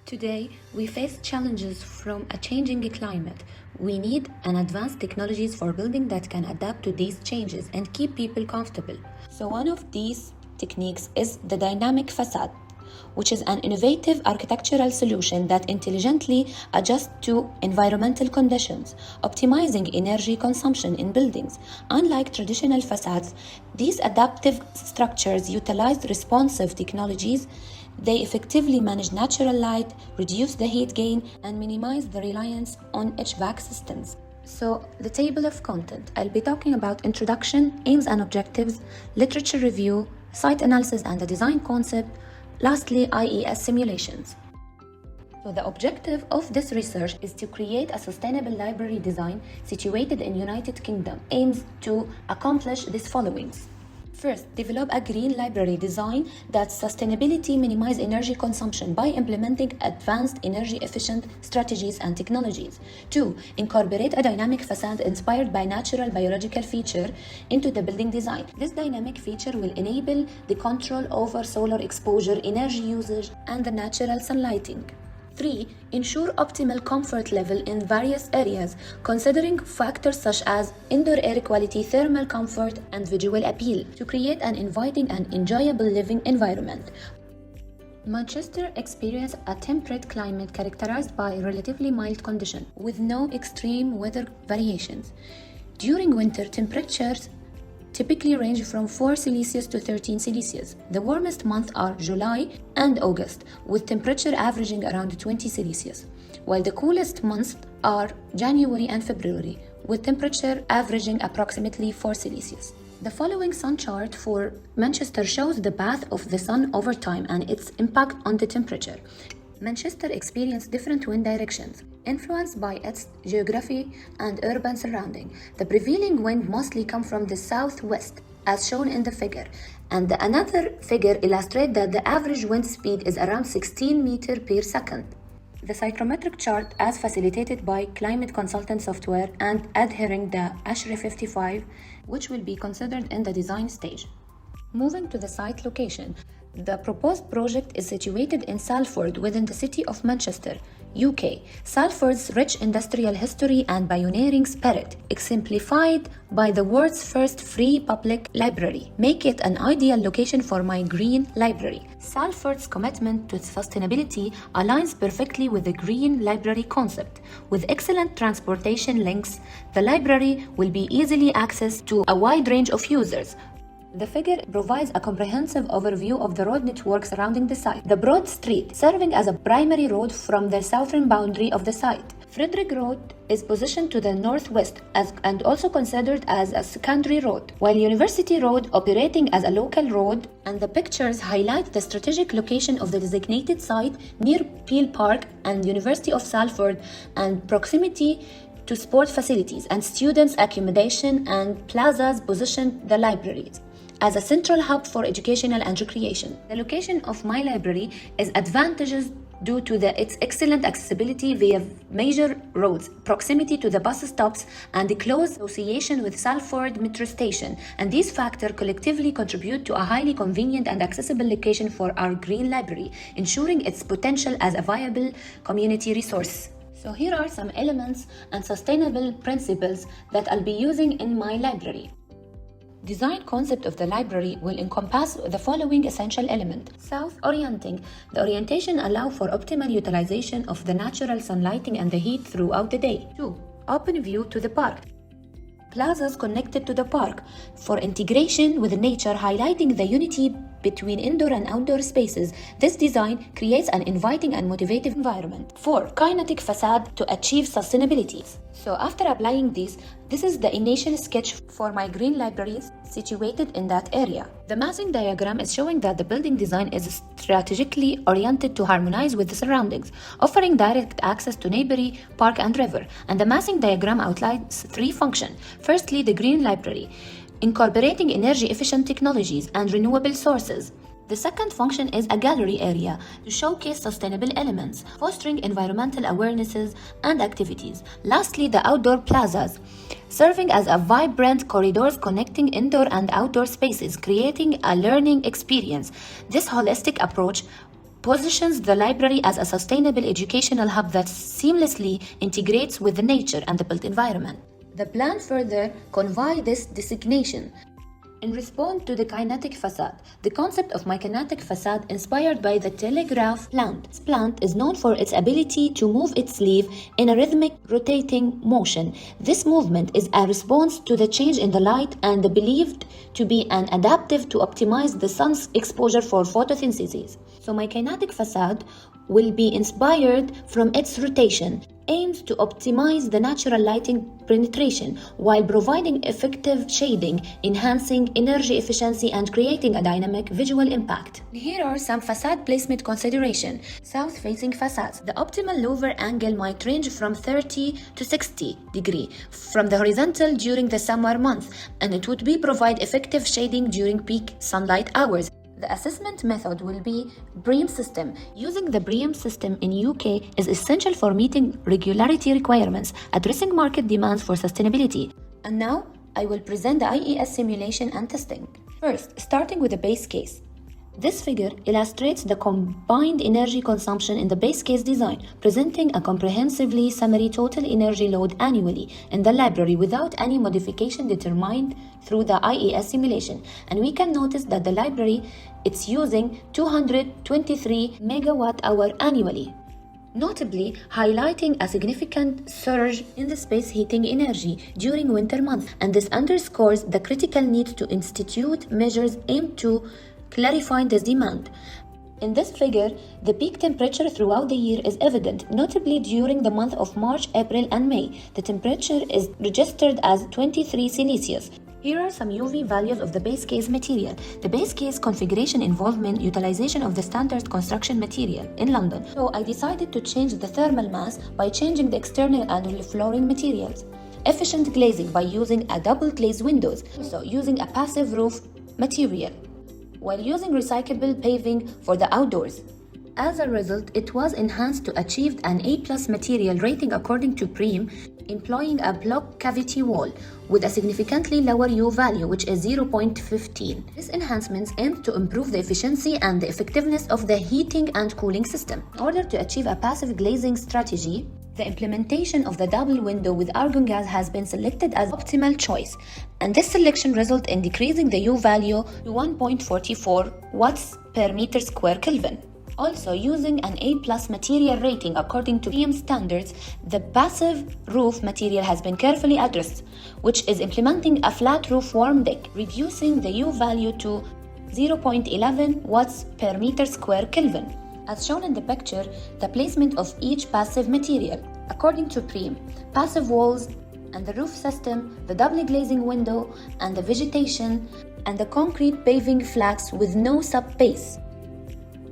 Today, we face challenges from a changing climate. We need an advanced technologies for building that can adapt to these changes and keep people comfortable. So one of these techniques is the dynamic facade, which is an innovative architectural solution that intelligently adjusts to environmental conditions, optimizing energy consumption in buildings. Unlike traditional facades, these adaptive structures utilize responsive technologies. They effectively manage natural light, reduce the heat gain, and minimize the reliance on HVAC systems. So, the table of content. I'll be talking about introduction, aims and objectives, literature review, site analysis and the design concept, lastly, IES simulations. So the objective of this research is to create a sustainable library design situated in United Kingdom, aims to accomplish these followings. First, develop a green library design that sustainability minimize energy consumption by implementing advanced energy-efficient strategies and technologies. 2. Incorporate a dynamic facade inspired by natural biological feature into the building design. This dynamic feature will enable the control over solar exposure, energy usage, and the natural sunlighting. 3. Ensure optimal comfort level in various areas, considering factors such as indoor air quality, thermal comfort, and visual appeal to create an inviting and enjoyable living environment. Manchester experienced a temperate climate characterized by relatively mild conditions, with no extreme weather variations. During winter, temperatures typically range from 4 Celsius to 13 Celsius. The warmest months are July and August, with temperature averaging around 20 Celsius, while the coolest months are January and February, with temperature averaging approximately 4 Celsius. The following sun chart for Manchester shows the path of the sun over time and its impact on the temperature. Manchester experienced different wind directions, influenced by its geography and urban surrounding. The prevailing wind mostly comes from the southwest, as shown in the figure, and another figure illustrates that the average wind speed is around 16 meters per second. The psychrometric chart, as facilitated by climate consultant software and adhering the ASHRAE 55, which will be considered in the design stage. Moving to the site location, the proposed project is situated in Salford within the city of Manchester, UK. Salford's rich industrial history and pioneering spirit, exemplified by the world's first free public library, make it an ideal location for my green library. Salford's commitment to sustainability aligns perfectly with the green library concept. With excellent transportation links, the library will be easily accessed to a wide range of users. The figure provides a comprehensive overview of the road network surrounding the site. The Broad Street, serving as a primary road from the southern boundary of the site. Frederick Road is positioned to the northwest and also considered as a secondary road, while University Road operating as a local road, and the pictures highlight the strategic location of the designated site near Peel Park and University of Salford and proximity to sport facilities and students' accommodation and plazas position the libraries as a central hub for educational and recreation. The location of my library is advantageous due to its excellent accessibility via major roads, proximity to the bus stops, and the close association with Salford Metro Station. And these factors collectively contribute to a highly convenient and accessible location for our green library, ensuring its potential as a viable community resource. So here are some elements and sustainable principles that I'll be using in my library. Design concept of the library will encompass the following essential element. South-orienting. The orientation allows for optimal utilization of the natural sunlighting and the heat throughout the day. 2. Open view to the park. Plazas connected to the park for integration with nature, highlighting the unity between indoor and outdoor spaces. This design creates an inviting and motivating environment. 4. Kinetic facade to achieve sustainability. So after applying this is the initial sketch for my green libraries situated in that area. The massing diagram is showing that the building design is strategically oriented to harmonize with the surroundings, offering direct access to neighboring park and river. And the massing diagram outlines 3 functions. Firstly, the green library, incorporating energy-efficient technologies and renewable sources. The second function is a gallery area to showcase sustainable elements, fostering environmental awarenesses and activities. Lastly, the outdoor plazas, serving as a vibrant corridors connecting indoor and outdoor spaces, creating a learning experience. This holistic approach positions the library as a sustainable educational hub that seamlessly integrates with the nature and the built environment. The plan further conveys this designation. In response to the kinetic facade, the concept of my kinetic facade inspired by the telegraph plant. This plant is known for its ability to move its leaf in a rhythmic rotating motion. This movement is a response to the change in the light and believed to be an adaptive to optimize the sun's exposure for photosynthesis. So my kinetic facade will be inspired from its rotation, aims to optimize the natural lighting penetration while providing effective shading, enhancing energy efficiency and creating a dynamic visual impact. Here are some facade placement considerations. South-facing facades. The optimal lower angle might range from 30 to 60 degrees from the horizontal during the summer months, and it would provide effective shading during peak sunlight hours. The assessment method will be BREEAM system. Using the BREEAM system in UK is essential for meeting regularity requirements, addressing market demands for sustainability. And now, I will present the IES simulation and testing. First, starting with the base case. This figure illustrates the combined energy consumption in the base case design, presenting a comprehensively summary total energy load annually in the library without any modification determined through the IES simulation. And we can notice that the library is using 223 megawatt-hour annually, notably highlighting a significant surge in the space heating energy during winter months. And this underscores the critical need to institute measures aimed to clarifying this demand. In this figure, the peak temperature throughout the year is evident, notably during the month of March, April, and May. The temperature is registered as 23 Celsius. Here are some UV values of the base case material. The base case configuration involvement utilization of the standard construction material in London. So I decided to change the thermal mass by changing the external and flooring materials. Efficient glazing by using a double glazed windows, also using a passive roof material, while using recyclable paving for the outdoors. As a result, it was enhanced to achieve an A+ material rating according to BREEAM, employing a block cavity wall with a significantly lower U value, which is 0.15. This enhancement aimed to improve the efficiency and the effectiveness of the heating and cooling system. In order to achieve a passive glazing strategy, the implementation of the double window with argon gas has been selected as optimal choice, and this selection resulted in decreasing the U value to 1.44 watts per meter square Kelvin. Also, using an A+ material rating according to BREEAM standards, the passive roof material has been carefully addressed, which is implementing a flat roof warm deck, reducing the U value to 0.11 watts per meter square Kelvin. As shown in the picture, the placement of each passive material. According to BREEAM, passive walls and the roof system, the double glazing window and the vegetation, and the concrete paving flags with no sub-base.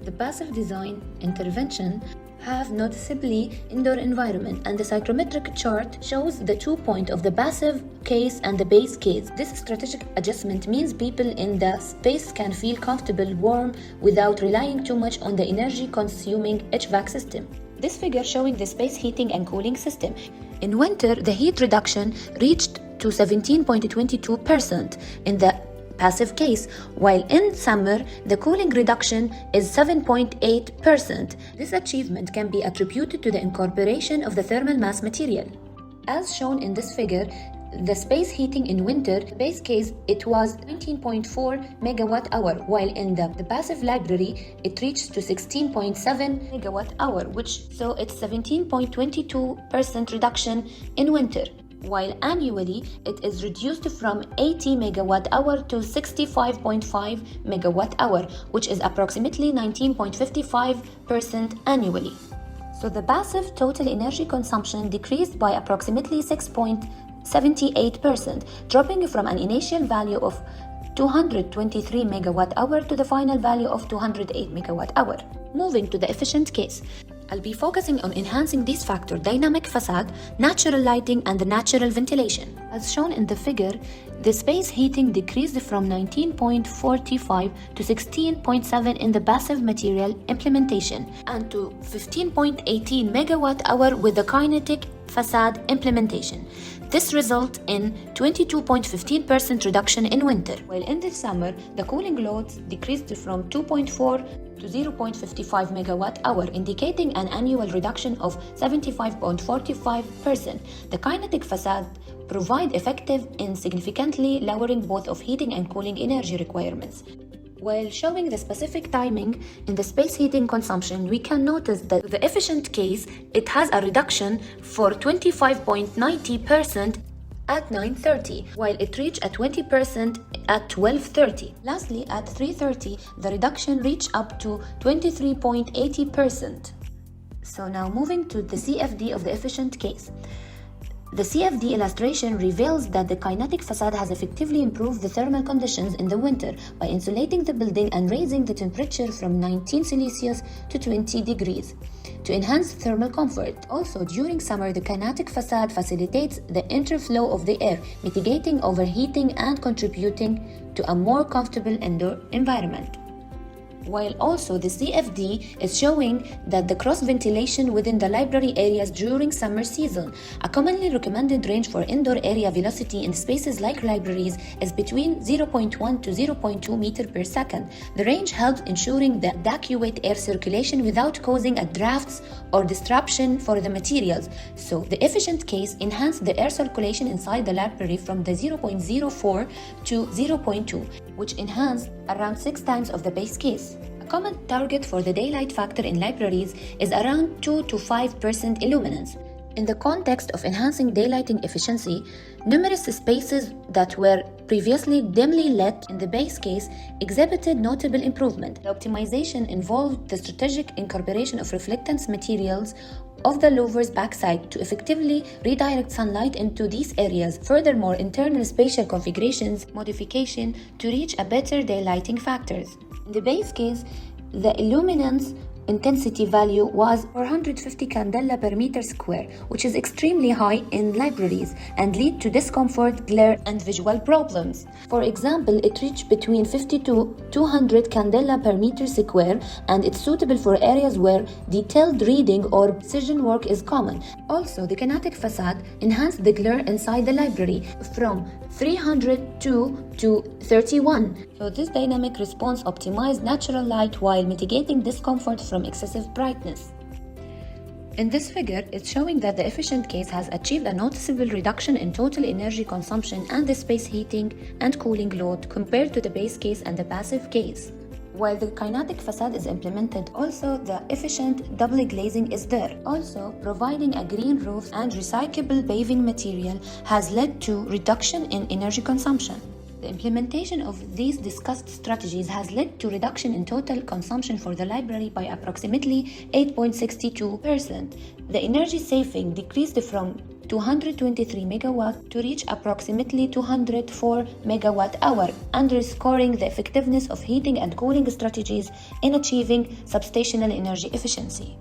The passive design intervention have noticeably indoor environment, and the psychrometric chart shows the 2 points of the passive case and the base case. This strategic adjustment means people in the space can feel comfortable, warm, without relying too much on the energy-consuming HVAC system. This figure showing the space heating and cooling system. In winter, the heat reduction reached to 17.22% in the passive case, while in summer, the cooling reduction is 7.8%. This achievement can be attributed to the incorporation of the thermal mass material. As shown in this figure, the space heating in winter, the base case, it was 19.4 megawatt hour, while in the passive library, it reached to 16.7 megawatt hour, so it's 17.22% reduction in winter, while annually it is reduced from 80 megawatt hour to 65.5 megawatt hour, which is approximately 19.55% annually. So the passive total energy consumption decreased by approximately 6.78%, dropping from an initial value of 223 megawatt hour to the final value of 208 megawatt hour. Moving to the efficient case, I'll be focusing on enhancing these factors: dynamic facade, natural lighting, and the natural ventilation. As shown in the figure, the space heating decreased from 19.45 to 16.7 in the passive material implementation, and to 15.18 megawatt hour with the kinetic facade implementation. This results in 22.15% reduction in winter, while in the summer, the cooling loads decreased from 2.4 to 0.55 megawatt hour, indicating an annual reduction of 75.45%. The kinetic facade provide effective in significantly lowering both of heating and cooling energy requirements. While showing the specific timing in the space heating consumption, we can notice that the efficient case, it has a reduction for 25.90% at 9:30, while it reached at 20% at 12:30. Lastly, at 3:30, the reduction reached up to 23.80%. So now moving to the CFD of the efficient case. The CFD illustration reveals that the kinetic facade has effectively improved the thermal conditions in the winter by insulating the building and raising the temperature from 19 Celsius to 20 degrees to enhance thermal comfort. Also, during summer, the kinetic facade facilitates the interflow of the air, mitigating overheating and contributing to a more comfortable indoor environment. While also the CFD is showing that the cross ventilation within the library areas during summer season. A commonly recommended range for indoor area velocity in spaces like libraries is between 0.1 to 0.2 meter per second. The range helps ensuring the adequate air circulation without causing a drafts or disruption for the materials. So the efficient case enhanced the air circulation inside the library from the 0.04 to 0.2, which enhanced around 6 times of the base case. A common target for the daylight factor in libraries is around 2 to 5% illuminance. In the context of enhancing daylighting efficiency, numerous spaces that were previously dimly lit in the base case exhibited notable improvement. The optimization involved the strategic incorporation of reflectance materials of the louver's backside to effectively redirect sunlight into these areas. Furthermore, internal spatial configurations modification to reach a better daylighting factors. In the base case, the illuminance intensity value was 450 candela per meter square, which is extremely high in libraries and lead to discomfort, glare, and visual problems. For example, it reached between 50 to 200 candela per meter square, and it's suitable for areas where detailed reading or precision work is common. Also, the kinetic facade enhanced the glare inside the library from 302 to 31. So this dynamic response optimized natural light while mitigating discomfort from excessive brightness. In this figure, it's showing that the efficient case has achieved a noticeable reduction in total energy consumption and the space heating and cooling load compared to the base case and the passive case. While the kinetic facade is implemented, also the efficient double glazing is there. Also, providing a green roof and recyclable paving material has led to reduction in energy consumption. The implementation of these discussed strategies has led to reduction in total consumption for the library by approximately 8.62%. The energy saving decreased from 223 megawatt to reach approximately 204 megawatt hour, underscoring the effectiveness of heating and cooling strategies in achieving substational energy efficiency.